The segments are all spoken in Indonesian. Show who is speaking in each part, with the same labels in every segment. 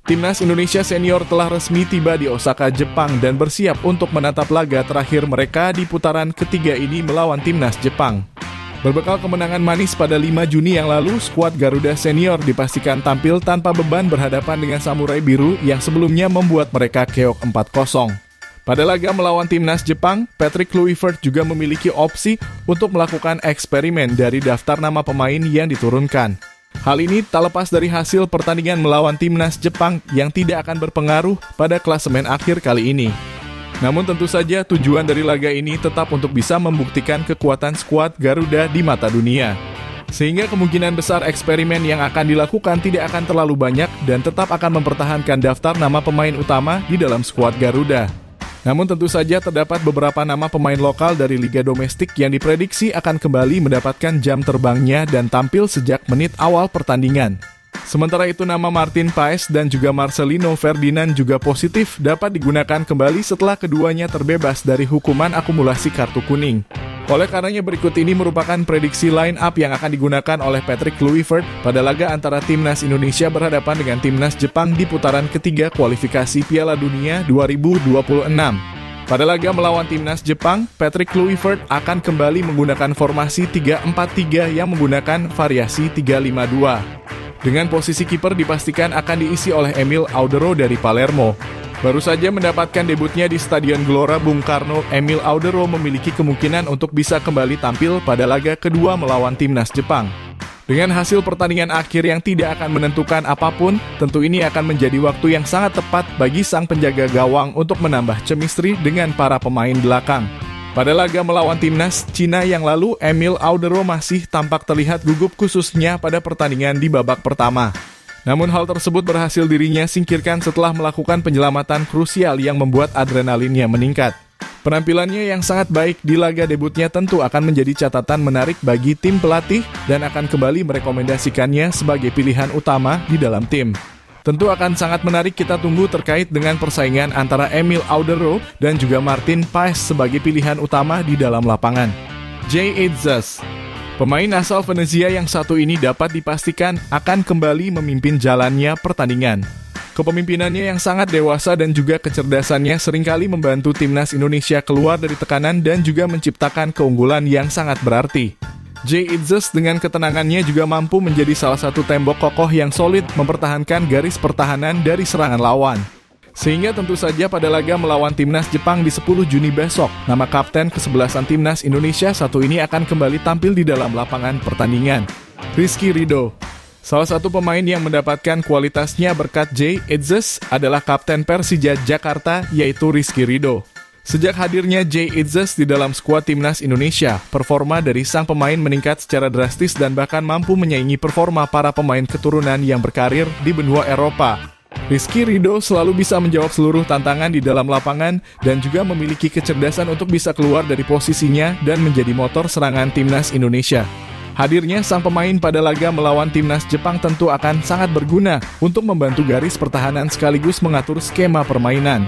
Speaker 1: Timnas Indonesia Senior telah resmi tiba di Osaka, Jepang dan bersiap untuk menatap laga terakhir mereka di putaran ketiga ini melawan Timnas Jepang. Berbekal kemenangan manis pada 5 Juni yang lalu, skuad Garuda Senior dipastikan tampil tanpa beban berhadapan dengan Samurai Biru yang sebelumnya membuat mereka keok 4-0. Pada laga melawan Timnas Jepang, Patrick Kluivert juga memiliki opsi untuk melakukan eksperimen dari daftar nama pemain yang diturunkan. Hal ini tak lepas dari hasil pertandingan melawan Timnas Jepang yang tidak akan berpengaruh pada klasemen akhir kali ini. Namun tentu saja tujuan dari laga ini tetap untuk bisa membuktikan kekuatan skuad Garuda di mata dunia. Sehingga kemungkinan besar eksperimen yang akan dilakukan tidak akan terlalu banyak dan tetap akan mempertahankan daftar nama pemain utama di dalam skuad Garuda. Namun tentu saja terdapat beberapa nama pemain lokal dari Liga Domestik yang diprediksi akan kembali mendapatkan jam terbangnya dan tampil sejak menit awal pertandingan. Sementara itu nama Martin Paes dan juga Marcelino Ferdinand juga positif dapat digunakan kembali setelah keduanya terbebas dari hukuman akumulasi kartu kuning. Oleh karenanya berikut ini merupakan prediksi line up yang akan digunakan oleh Patrick Kluivert pada laga antara Timnas Indonesia berhadapan dengan Timnas Jepang di putaran ketiga kualifikasi Piala Dunia 2026. Pada laga melawan Timnas Jepang, Patrick Kluivert akan kembali menggunakan formasi 3-4-3 yang menggunakan variasi 3-5-2. Dengan posisi kiper dipastikan akan diisi oleh Emil Audero dari Palermo. Baru saja mendapatkan debutnya di Stadion Gelora Bung Karno, Emil Audero memiliki kemungkinan untuk bisa kembali tampil pada laga kedua melawan Timnas Jepang. Dengan hasil pertandingan akhir yang tidak akan menentukan apapun, tentu ini akan menjadi waktu yang sangat tepat bagi sang penjaga gawang untuk menambah chemistry dengan para pemain belakang. Pada laga melawan Timnas Cina yang lalu, Emil Audero masih tampak terlihat gugup khususnya pada pertandingan di babak pertama. Namun hal tersebut berhasil dirinya singkirkan setelah melakukan penyelamatan krusial yang membuat adrenalinnya meningkat. Penampilannya yang sangat baik di laga debutnya tentu akan menjadi catatan menarik bagi tim pelatih dan akan kembali merekomendasikannya sebagai pilihan utama di dalam tim. Tentu akan sangat menarik kita tunggu terkait dengan persaingan antara Emil Audero dan juga Martin Paes sebagai pilihan utama di dalam lapangan. Jay Itzes, pemain asal Venezia yang satu ini dapat dipastikan akan kembali memimpin jalannya pertandingan. Kepemimpinannya yang sangat dewasa dan juga kecerdasannya seringkali membantu Timnas Indonesia keluar dari tekanan dan juga menciptakan keunggulan yang sangat berarti. Jay Itzes dengan ketenangannya juga mampu menjadi salah satu tembok kokoh yang solid mempertahankan garis pertahanan dari serangan lawan. Sehingga tentu saja pada laga melawan Timnas Jepang di 10 Juni besok, nama kapten kesebelasan Timnas Indonesia satu ini akan kembali tampil di dalam lapangan pertandingan. Rizky Ridho, salah satu pemain yang mendapatkan kualitasnya berkat Jay Itzes adalah kapten Persija Jakarta yaitu Rizky Ridho. Sejak hadirnya Jay Itzes di dalam skuad Timnas Indonesia, performa dari sang pemain meningkat secara drastis dan bahkan mampu menyaingi performa para pemain keturunan yang berkarir di benua Eropa. Rizky Ridho selalu bisa menjawab seluruh tantangan di dalam lapangan dan juga memiliki kecerdasan untuk bisa keluar dari posisinya dan menjadi motor serangan Timnas Indonesia. Hadirnya sang pemain pada laga melawan Timnas Jepang tentu akan sangat berguna untuk membantu garis pertahanan sekaligus mengatur skema permainan.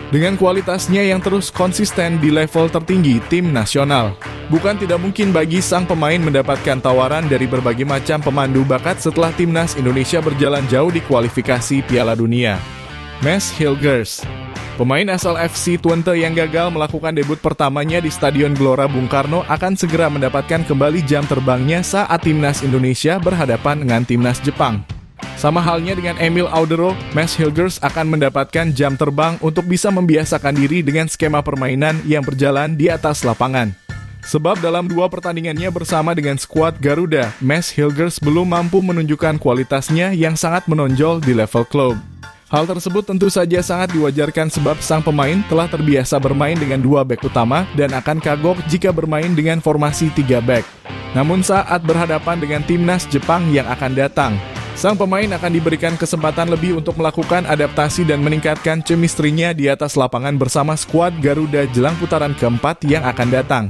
Speaker 1: Dengan kualitasnya yang terus konsisten di level tertinggi tim nasional, bukan tidak mungkin bagi sang pemain mendapatkan tawaran dari berbagai macam pemandu bakat setelah Timnas Indonesia berjalan jauh di kualifikasi Piala Dunia. Mads Hilgers, pemain asal FC Twente yang gagal melakukan debut pertamanya di Stadion Gelora Bung Karno akan segera mendapatkan kembali jam terbangnya saat Timnas Indonesia berhadapan dengan Timnas Jepang. Sama halnya dengan Emil Audero, Mads Hilgers akan mendapatkan jam terbang untuk bisa membiasakan diri dengan skema permainan yang berjalan di atas lapangan. Sebab dalam 2 pertandingannya bersama dengan skuad Garuda, Mads Hilgers belum mampu menunjukkan kualitasnya yang sangat menonjol di level klub. Hal tersebut tentu saja sangat diwajarkan sebab sang pemain telah terbiasa bermain dengan 2 bek utama dan akan kagok jika bermain dengan formasi 3 bek. Namun saat berhadapan dengan Timnas Jepang yang akan datang, sang pemain akan diberikan kesempatan lebih untuk melakukan adaptasi dan meningkatkan chemistry-nya di atas lapangan bersama skuad Garuda jelang putaran keempat yang akan datang.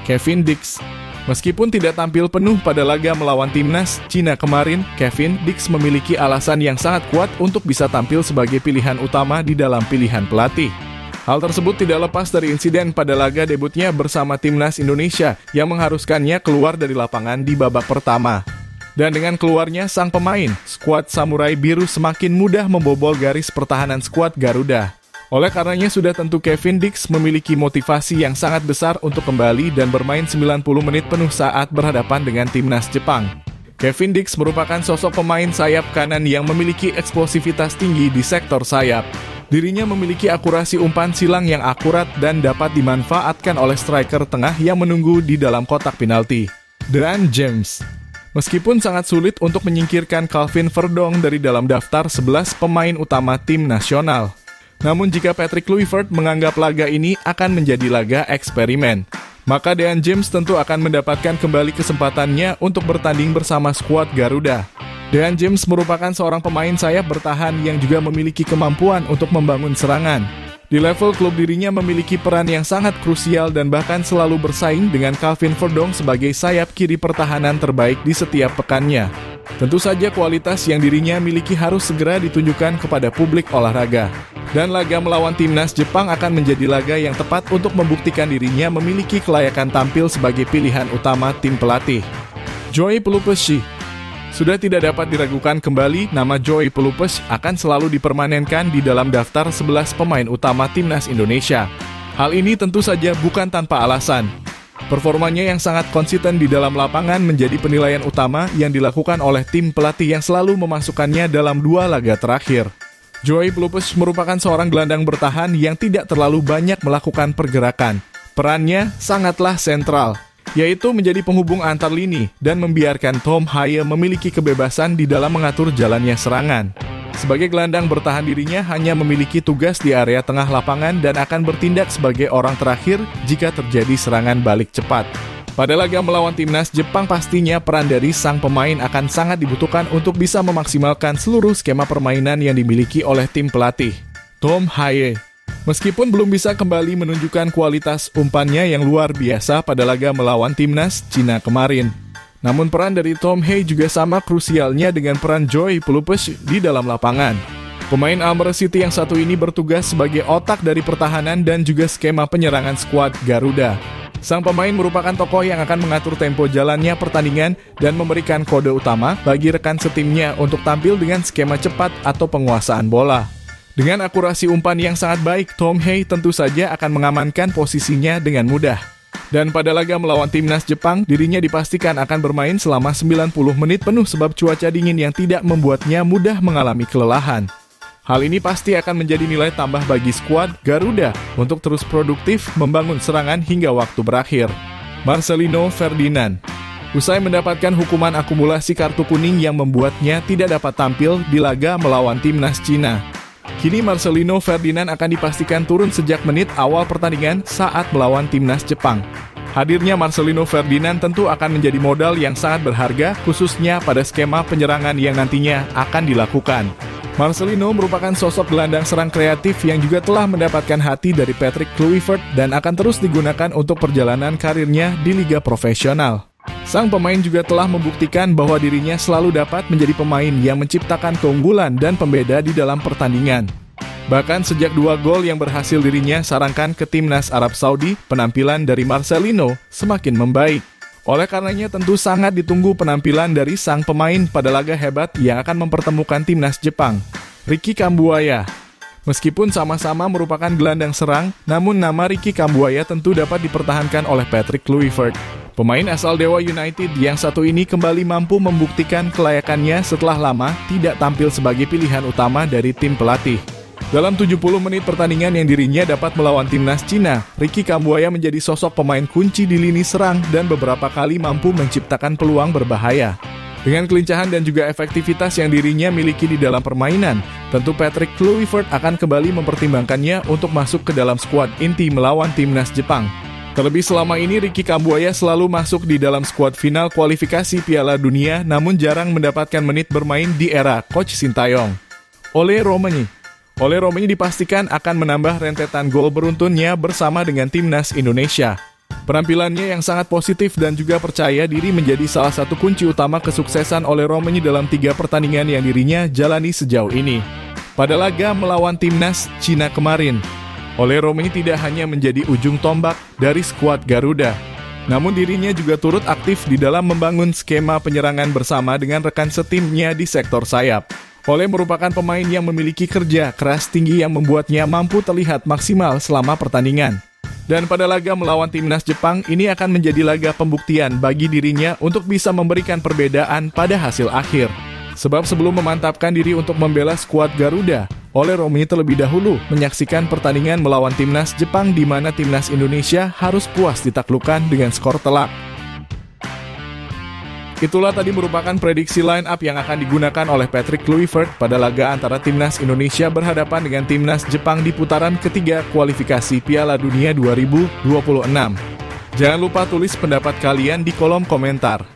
Speaker 1: Kevin Dix, meskipun tidak tampil penuh pada laga melawan Timnas Cina kemarin, Kevin Dix memiliki alasan yang sangat kuat untuk bisa tampil sebagai pilihan utama di dalam pilihan pelatih. Hal tersebut tidak lepas dari insiden pada laga debutnya bersama Timnas Indonesia yang mengharuskannya keluar dari lapangan di babak pertama. Dan dengan keluarnya sang pemain, skuad Samurai Biru semakin mudah membobol garis pertahanan skuad Garuda. Oleh karenanya sudah tentu Kevin Dix memiliki motivasi yang sangat besar untuk kembali dan bermain 90 menit penuh saat berhadapan dengan timnas Jepang. Kevin Dix merupakan sosok pemain sayap kanan yang memiliki eksplosivitas tinggi di sektor sayap. Dirinya memiliki akurasi umpan silang yang akurat dan dapat dimanfaatkan oleh striker tengah yang menunggu di dalam kotak penalti, DeAndre James. Meskipun sangat sulit untuk menyingkirkan Calvin Verdong dari dalam daftar 11 pemain utama tim nasional. Namun jika Patrick Kluivert menganggap laga ini akan menjadi laga eksperimen, maka DeAndre James tentu akan mendapatkan kembali kesempatannya untuk bertanding bersama skuad Garuda. DeAndre James merupakan seorang pemain sayap bertahan yang juga memiliki kemampuan untuk membangun serangan. Di level klub dirinya memiliki peran yang sangat krusial dan bahkan selalu bersaing dengan Calvin Verdong sebagai sayap kiri pertahanan terbaik di setiap pekannya. Tentu saja kualitas yang dirinya miliki harus segera ditunjukkan kepada publik olahraga. Dan laga melawan timnas Jepang akan menjadi laga yang tepat untuk membuktikan dirinya memiliki kelayakan tampil sebagai pilihan utama tim pelatih. Joy Pelupessy. Sudah tidak dapat diragukan kembali, nama Joy Pelupessy akan selalu dipermanenkan di dalam daftar 11 pemain utama timnas Indonesia. Hal ini tentu saja bukan tanpa alasan. Performanya yang sangat konsisten di dalam lapangan menjadi penilaian utama yang dilakukan oleh tim pelatih yang selalu memasukkannya dalam 2 laga terakhir. Joy Pelupessy merupakan seorang gelandang bertahan yang tidak terlalu banyak melakukan pergerakan. Perannya sangatlah sentral, yaitu menjadi penghubung antar lini dan membiarkan Tom Haye memiliki kebebasan di dalam mengatur jalannya serangan. Sebagai gelandang bertahan dirinya hanya memiliki tugas di area tengah lapangan dan akan bertindak sebagai orang terakhir jika terjadi serangan balik cepat. Pada laga melawan timnas Jepang pastinya peran dari sang pemain akan sangat dibutuhkan untuk bisa memaksimalkan seluruh skema permainan yang dimiliki oleh tim pelatih. Tom Haye. Meskipun belum bisa kembali menunjukkan kualitas umpannya yang luar biasa pada laga melawan timnas Cina kemarin, namun peran dari Tom Haye juga sama krusialnya dengan peran Joy Pelupessy di dalam lapangan. Pemain Almere City yang satu ini bertugas sebagai otak dari pertahanan dan juga skema penyerangan skuad Garuda. Sang pemain merupakan tokoh yang akan mengatur tempo jalannya pertandingan dan memberikan kode utama bagi rekan setimnya untuk tampil dengan skema cepat atau penguasaan bola. Dengan akurasi umpan yang sangat baik, Tom Haye tentu saja akan mengamankan posisinya dengan mudah. Dan pada laga melawan timnas Jepang, dirinya dipastikan akan bermain selama 90 menit penuh sebab cuaca dingin yang tidak membuatnya mudah mengalami kelelahan. Hal ini pasti akan menjadi nilai tambah bagi skuad Garuda untuk terus produktif membangun serangan hingga waktu berakhir. Marcelino Ferdinand. Usai mendapatkan hukuman akumulasi kartu kuning yang membuatnya tidak dapat tampil di laga melawan timnas Cina, kini Marcelino Ferdinand akan dipastikan turun sejak menit awal pertandingan saat melawan timnas Jepang. Hadirnya Marcelino Ferdinand tentu akan menjadi modal yang sangat berharga, khususnya pada skema penyerangan yang nantinya akan dilakukan. Marcelino merupakan sosok gelandang serang kreatif yang juga telah mendapatkan hati dari Patrick Kluivert dan akan terus digunakan untuk perjalanan karirnya di liga profesional. Sang pemain juga telah membuktikan bahwa dirinya selalu dapat menjadi pemain yang menciptakan keunggulan dan pembeda di dalam pertandingan. Bahkan sejak 2 gol yang berhasil dirinya sarankan ke timnas Arab Saudi, penampilan dari Marcelino semakin membaik. Oleh karenanya tentu sangat ditunggu penampilan dari sang pemain pada laga hebat yang akan mempertemukan timnas Jepang, Ricky Kambuaya. Meskipun sama-sama merupakan gelandang serang, namun nama Ricky Kambuaya tentu dapat dipertahankan oleh Patrick Kluivert. Pemain asal Dewa United yang satu ini kembali mampu membuktikan kelayakannya setelah lama tidak tampil sebagai pilihan utama dari tim pelatih. Dalam 70 menit pertandingan yang dirinya dapat melawan timnas Cina, Ricky Kambuaya menjadi sosok pemain kunci di lini serang dan beberapa kali mampu menciptakan peluang berbahaya. Dengan kelincahan dan juga efektivitas yang dirinya miliki di dalam permainan, tentu Patrick Kluivert akan kembali mempertimbangkannya untuk masuk ke dalam skuad inti melawan timnas Jepang. Terlebih selama ini Ricky Kambuaya selalu masuk di dalam skuad final kualifikasi Piala Dunia, namun jarang mendapatkan menit bermain di era Coach Sintayong. Ole Romagnoli dipastikan akan menambah rentetan gol beruntunnya bersama dengan timnas Indonesia. Penampilannya yang sangat positif dan juga percaya diri menjadi salah satu kunci utama kesuksesan Ole Romagnoli dalam 3 pertandingan yang dirinya jalani sejauh ini. Pada laga melawan timnas Cina kemarin, Ole Romagnoli tidak hanya menjadi ujung tombak dari skuad Garuda, Namun dirinya juga turut aktif di dalam membangun skema penyerangan bersama dengan rekan setimnya di sektor sayap. Ole merupakan pemain yang memiliki kerja keras tinggi yang membuatnya mampu terlihat maksimal selama pertandingan. Dan pada laga melawan timnas Jepang, ini akan menjadi laga pembuktian bagi dirinya untuk bisa memberikan perbedaan pada hasil akhir. Sebab sebelum memantapkan diri untuk membela skuad Garuda, Ole Romi terlebih dahulu menyaksikan pertandingan melawan timnas Jepang di mana timnas Indonesia harus puas ditaklukkan dengan skor telak. Itulah tadi merupakan prediksi line up yang akan digunakan oleh Patrick Kluivert pada laga antara timnas Indonesia berhadapan dengan timnas Jepang di putaran ketiga kualifikasi Piala Dunia 2026. Jangan lupa tulis pendapat kalian di kolom komentar.